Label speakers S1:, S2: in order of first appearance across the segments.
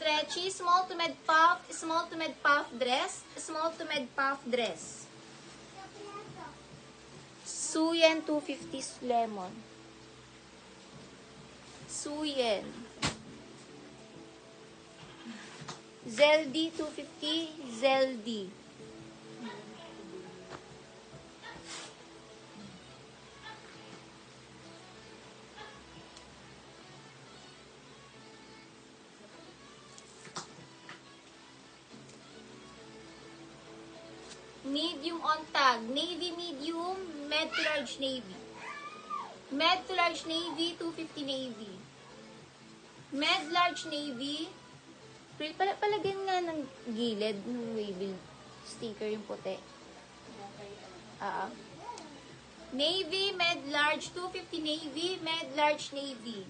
S1: stretchy, small to med puff dress, small to med puff dress. Suyen 250 lemon. Suyen. Zeldi 250, Zeldi. Medium on tag. Navy medium, med to large navy. Med to large navy, 250 navy. Med large navy. Palagyan nga ng gilid ng wavy sticker yung puti. Navy, med large, 250 navy, med large navy.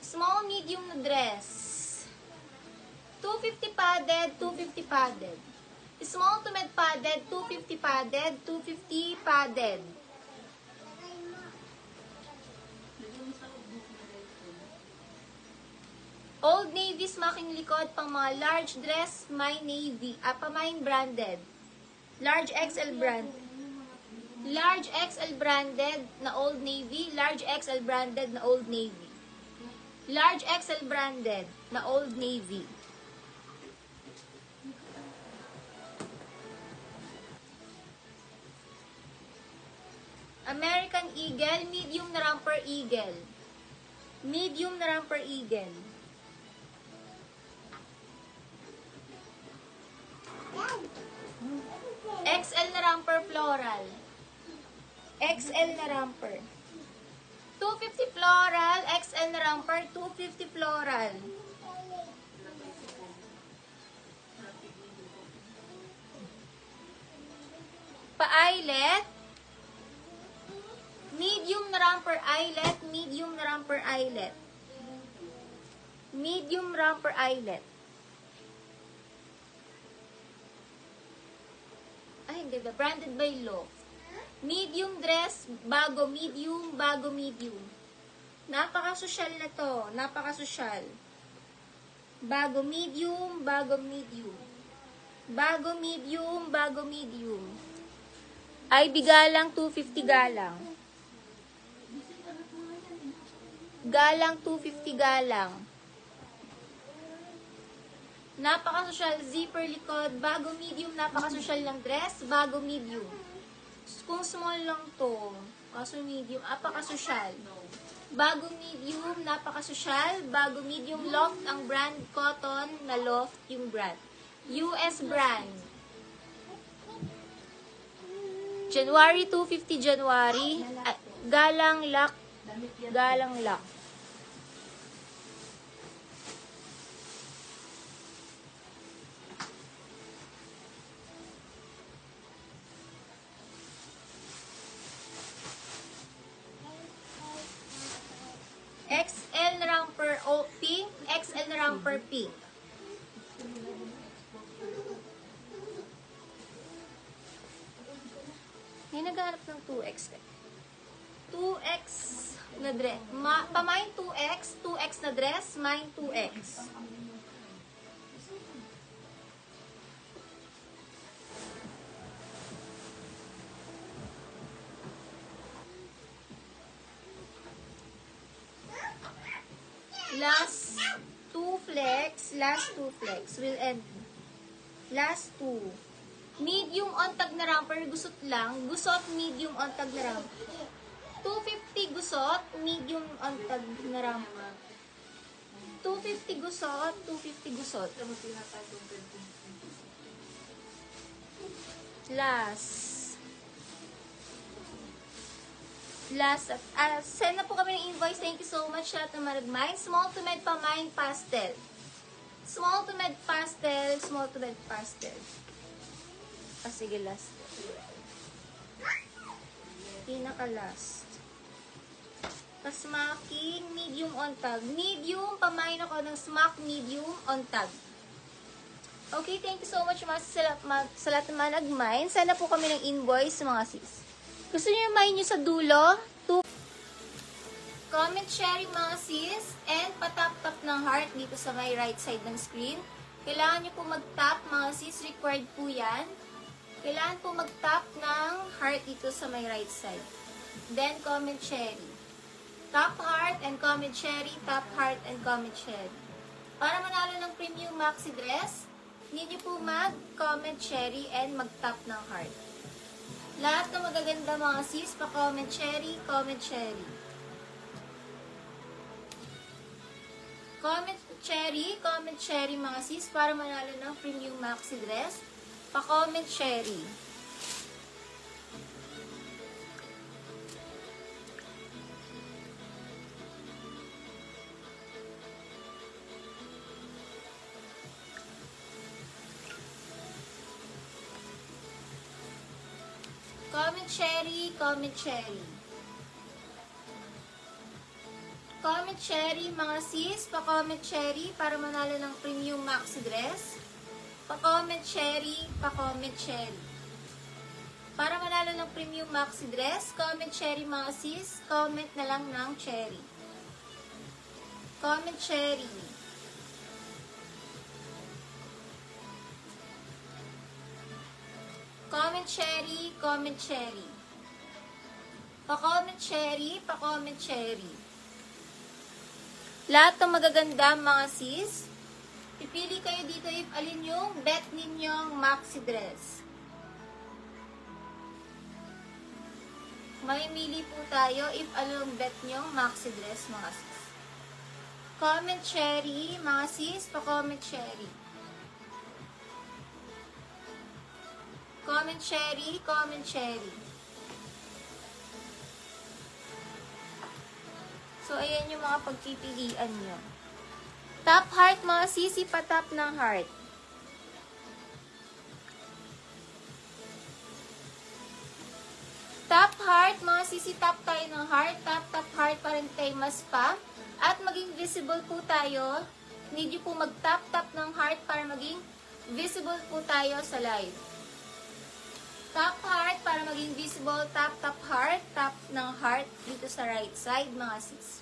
S1: Small medium na dress. 250 padded, 250 padded. Small to med padded, 250 padded, 250 padded. Old Navy smocking likod pang mga large dress, my Navy. Apamine branded. Large XL brand. Large XL branded na Old Navy. Large XL branded na Old Navy. Large XL branded na Old Navy. American Eagle, medium na Romper Eagle. Medium na Romper Eagle. XL na Romper Floral. XL na Romper. 250 floral, XL na romper, 250 floral. Pa-eyelet. Medium na romper eyelet, medium na romper eyelet. Medium romper eyelet. Ay, hindi ba? Branded by Loft. Medium dress, bago medium, bago medium. Napaka-social na to. Napaka-social. Bago medium, bago medium. Bago medium, bago medium. Ay, bigalang 250 galang. Galang 250 galang. Napaka-social, zipper likod, bago medium, napaka-social ng dress, bago medium. Kung small lang to, kaso medium, apaka-social. Bago medium, napaka-social. Bago medium, Loft ang brand, cotton na Loft yung brand. US brand. January 250 January. Galang lock. Galang lock. XL na romper pink, XL na romper pink. May naghanap ng 2X. 2X na dress. Pamain 2X, 2X na dress, mine 2X. Last two flex will end. Last two. Medium on tag na romper, gusot lang. Gusot, medium on tag na romper. 250 gusot, medium on tag na romper. 250 gusot, 250 gusot. Last, send na po kami ng invoice. Thank you so much lahat ng maragmine. Small to med pamine pastel. Small to med pastel, small to med pastel. Sige, last. Pinaka-last. Smocking, medium on tag. Medium, pamain ako ng smock medium on tag. Okay, thank you so much sa lahat ng managmine. Send na po kami ng invoice, mga sis. Gusto niyo yung nyo sa dulo? Comment sharing mga sis, and patap-tap ng heart dito sa may right side ng screen. Kailangan nyo po mag-tap mga sis, required po yan. Kailangan po mag-tap ng heart dito sa may right side. Then comment sharing. Tap heart and comment sharing, tap heart and comment sharing. Para manalo ng premium maxi dress, need nyo po mag-comment sharing and mag-tap ng heart. Lahat ng magaganda mga sis, pa-comment sharing, comment sharing. Comment cherry mga sis para manalo ng premium maxi dress. Pa-comment cherry. Comment cherry, comment cherry. Comment cherry mga sis, pa-comment cherry para manalo ng premium maxi dress. Pa-comment cherry, pa-comment cherry. Para manalo ng premium maxi dress, comment cherry mga sis, comment na lang ng cherry. Comment cherry. Comment cherry, comment cherry. Pa-comment cherry, pa-comment cherry. Lahat ng magaganda mga sis, pipili kayo dito if alin yung bet ninyong maxi dress. Mamimili po tayo if alin yung bet nyong maxi dress mga sis. Comment cherry mga sis, pa-comment cherry. Comment cherry, comment cherry. So, ayan yung mga pagpipilian nyo. Tap heart mga sisi, patap ng heart. Tap heart mga sisi, tap tayo ng heart. Tap heart para hindi tayo maspa. At maging visible po tayo. Need nyo po mag-tap ng heart para maging visible po tayo sa live. Tap heart para maging visible, tap heart, tap ng heart dito sa right side mga sis.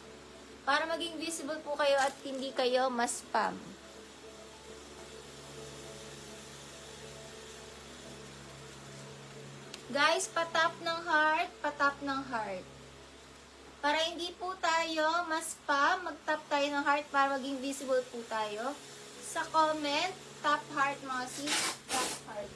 S1: Para maging visible po kayo at hindi kayo ma-spam. Guys, patap ng heart, patap ng heart. Para hindi po tayo ma-spam, mag-tap tayo ng heart para maging visible po tayo. Sa comment, tap heart mga sis, tap heart.